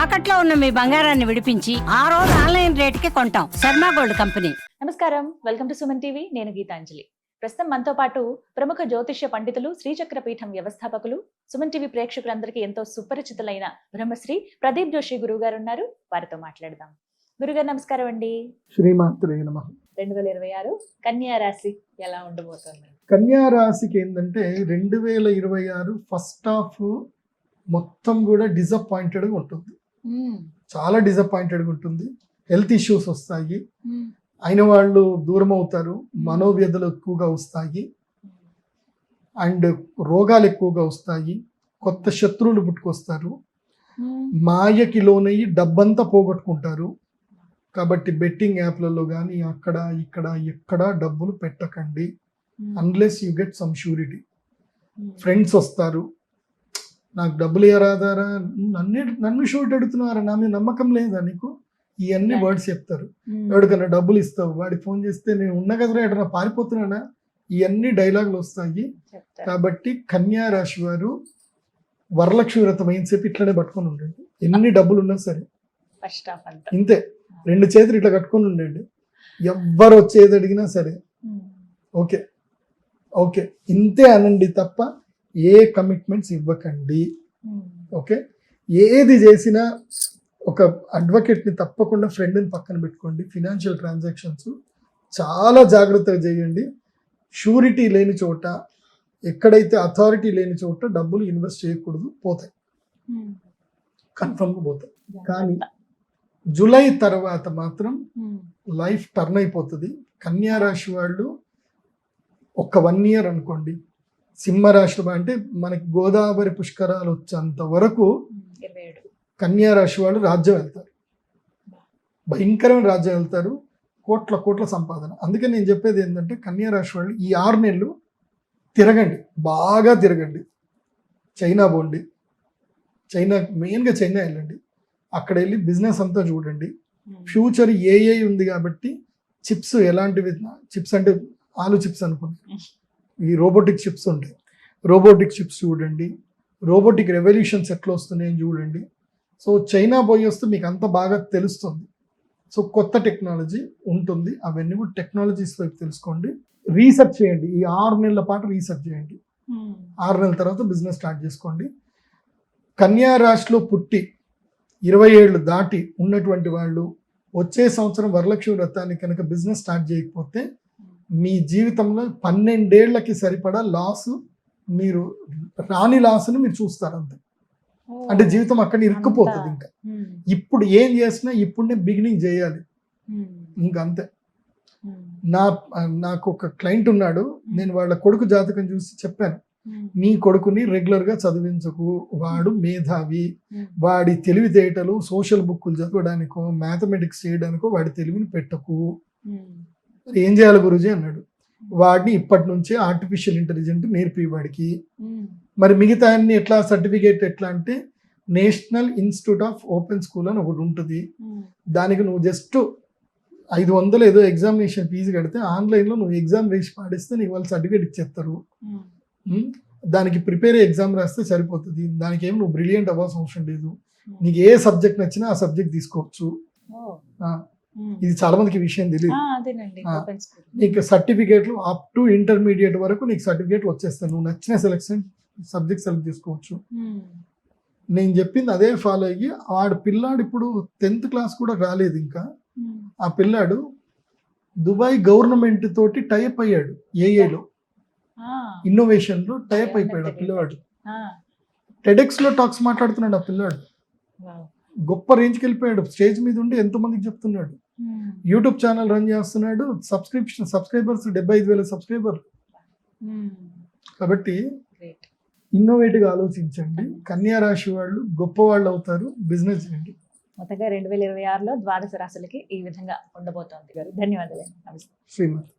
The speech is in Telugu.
తాకట్లో ఉన్న మీ బంగారాన్ని విడిపించి ఆ రోజు ఆన్లైన్ రేటుకి కొంటాం. Sharma gold company. నమస్కారం, వెల్కమ్ టు సుమన్ టీవీ. నేను గీతాంజలి. ప్రస్తుతం మనతో పాటు ప్రముఖ జ్యోతిష్య పండితులు, శ్రీచక్ర పీఠం వ్యవస్థాపకులు, సుమన్ టీవీ ప్రేక్షకులందరికీ ఎంతో సుపరిచితులైన బ్రహ్మశ్రీ ప్రదీప్ జోషి గురువు గారు ఉన్నారు. వారితో మాట్లాడదాం. గురుగారు నమస్కారం అండి. శ్రీమాత్రే నమః. 2026 కన్యా రాశి ఎలా ఉండబోతుంది? కన్యా రాశికి ఏంటంటే 2026 ఫస్ట్ హాఫ్ మొత్తం కూడా డిసప్పాయింటెడ్గా ఉంటుంది. చాలా డిసప్పాయింటెడ్గా ఉంటుంది. హెల్త్ ఇష్యూస్ వస్తాయి, అయిన వాళ్ళు దూరం అవుతారు, మనోవ్యధలు ఎక్కువగా వస్తాయి, అండ్ రోగాలు ఎక్కువగా వస్తాయి, కొత్త శత్రువులు పుట్టుకొస్తారు, మాయకి లోనయ్యి డబ్బంతా పోగొట్టుకుంటారు. కాబట్టి బెట్టింగ్ యాప్లలో కానీ అక్కడ ఇక్కడ ఎక్కడ డబ్బులు పెట్టకండి unless you get some surety. Friends వస్తారు, నాకు డబ్బులు ఇవ్వరాదారా, నన్ను షూట్ అడుగుతున్నారా, నా మీద నమ్మకం లేదా నీకు, ఇవన్నీ వర్డ్స్ చెప్తారు. ఎవరికన్నా డబ్బులు ఇస్తావు, వాడికి ఫోన్ చేస్తే నేను ఉన్న కదరా ఎక్కడన్నా పారిపోతున్నానా, ఇవన్నీ డైలాగులు వస్తాయి. కాబట్టి కన్యా రాశి వారు వరలక్ష్మి వ్రతం అయిన సేపు ఇట్లనే పట్టుకొని ఉండండి. ఎన్ని డబ్బులు ఉన్నా సరే ఇంతే, 2 చేతులు ఇట్లా కట్టుకొని ఉండండి. ఎవ్వరు వచ్చేది అడిగినా సరే ఓకే ఓకే ఇంతే అనండి తప్ప ఏ కమిట్మెంట్స్ ఇవ్వకండి. ఓకే, ఏది చేసినా ఒక అడ్వకేట్ని తప్పకుండా ఫ్రెండ్ని పక్కన పెట్టుకోండి. ఫినాన్షియల్ ట్రాన్సాక్షన్స్ చాలా జాగ్రత్తగా చేయండి. షూరిటీ లేని చోట, ఎక్కడైతే అథారిటీ లేని చోట డబ్బులు ఇన్వెస్ట్ చేయకూడదు, పోతాయి, కన్ఫర్మ్గా పోతాయి. కానీ జూలై తర్వాత మాత్రం లైఫ్ టర్న్ అయిపోతుంది. కన్యా రాశి వాళ్ళు ఒక 1 year అనుకోండి, సింహరాశిలో అంటే మనకి గోదావరి పుష్కరాలు వచ్చేంత వరకు కన్యా రాశి వాళ్ళు రాజ్యం వెళ్తారు, భయంకరమైన రాజ్యం వెళ్తారు, కోట్ల కోట్ల సంపాదన. అందుకే నేను చెప్పేది ఏంటంటే కన్యా రాశి వాళ్ళు ఈ 6 నెలలు తిరగండి, బాగా తిరగండి. చైనా పోండి, చైనా మెయిన్గా చైనా వెళ్ళండి, అక్కడ వెళ్ళి బిజినెస్ అంతా చూడండి. ఫ్యూచర్ ఏఐ ఉంది కాబట్టి చిప్స్ ఎలాంటివి, చిప్స్ అంటే ఆలు చిప్స్ అనుకోండి, ఈ రోబోటిక్ చిప్స్ ఉంటాయి, రోబోటిక్ చిప్స్ చూడండి, రోబోటిక్ రెవల్యూషన్స్ ఎట్లా వస్తున్నాయని చూడండి. సో చైనా పోయి వస్తే మీకు అంత బాగా తెలుస్తుంది. సో కొత్త టెక్నాలజీ ఉంటుంది, అవన్నీ కూడా టెక్నాలజీస్ వైపు తెలుసుకోండి, రీసెర్చ్ చేయండి. ఈ 6 నెలల పాటు రీసెర్చ్ చేయండి. 6 నెలల తర్వాత బిజినెస్ స్టార్ట్ చేసుకోండి. కన్యా రాశిలో పుట్టి 20 ఏళ్ళు దాటి ఉన్నటువంటి వాళ్ళు వచ్చే సంవత్సరం వరలక్ష్మి వ్రతాన్ని కనుక బిజినెస్ స్టార్ట్ చేయకపోతే మీ జీవితంలో 12 ఏళ్లకి సరిపడా లాస్, మీరు రాని లాస్ని మీరు చూస్తారు అంతే. అంటే జీవితం అక్కడ ఇరుక్కుపోతుంది. ఇంకా ఇప్పుడు ఏం చేసినా ఇప్పుడే బిగినింగ్ చేయాలి, ఇంకంతే. నాకు ఒక క్లయింట్ ఉన్నాడు, నేను వాళ్ళ కొడుకు జాతకం చూసి చెప్పాను, నీ కొడుకుని రెగ్యులర్గా చదివించకు, వాడు మేధావి, వాడి తెలివితేటలు సోషల్ బుక్కులు చదవడానికో మ్యాథమెటిక్స్ చేయడానికో వాడి తెలివిని పెట్టకు. ఏం చేయాలి గురుజీ అన్నాడు. వాడిని ఇప్పటి నుంచే ఆర్టిఫిషియల్ ఇంటెలిజెంట్ నేర్పి వాడికి. మరి మిగతా అన్ని ఎట్లా, సర్టిఫికేట్ ఎట్లా అంటే national institute of open school అని ఒకటి ఉంటుంది, దానికి నువ్వు జస్ట్ 500 ఏదో ఎగ్జామినేషన్ ఫీజు కడితే ఆన్లైన్లో నువ్వు ఎగ్జామ్ వేసి పాడిస్తే నీకు వాళ్ళు సర్టిఫికేట్ ఇచ్చేస్తారు. దానికి ప్రిపేర్ ఎగ్జామ్ రాస్తే సరిపోతుంది. దానికి ఏమి నువ్వు బ్రిలియంట్ అవ్వాల్సిన అవసరం లేదు. నీకు ఏ సబ్జెక్ట్ నచ్చినా ఆ సబ్జెక్ట్ తీసుకోవచ్చు. ఇది చాలా మందికి విషయం తెలియదు. నీకు సర్టిఫికేట్లు అప్ టు ఇంటర్మీడియట్ వరకు నీకు సర్టిఫికేట్లు వచ్చేస్తాయి, నువ్వు నచ్చిన సబ్జెక్ట్ సెలెక్ట్ చేసుకోవచ్చు. నేను చెప్పింది అదే ఫాలో అయ్యి వాడు పిల్లాడు ఇప్పుడు 10th క్లాస్ కూడా రాలేదు ఇంకా, ఆ పిల్లాడు దుబాయ్ గవర్నమెంట్ తోటి టైప్ అయ్యాడు, ఏఐలో ఇన్నోవేషన్ లో టైప్ అయిపోయాడు ఆ పిల్లవాడు. టెడెక్స్ లో టాక్స్ మాట్లాడుతున్నాడు ఆ పిల్లాడు, గొప్ప రేంజ్కి వెళ్ళిపోయాడు. స్టేజ్ మీద ఉండి ఎంతో మందికి చెప్తున్నాడు. యూట్యూబ్ ఛానల్ రన్ చేస్తున్నాడు, సబ్స్క్రైబర్స్ 75,000 సబ్స్క్రైబర్లు. కాబట్టి ఇన్నోవేటివ్గా ఆలోచించండి. కన్యా రాశి వాళ్ళు గొప్ప వాళ్ళు అవుతారు, బిజినెస్ చేయండి. మొత్తంగా 2026లో ద్వాదశ రాశులకి ఈ విధంగా ఉండబోతోంది. ధన్యవాదాలు. నమస్తే. శ్రీమతి.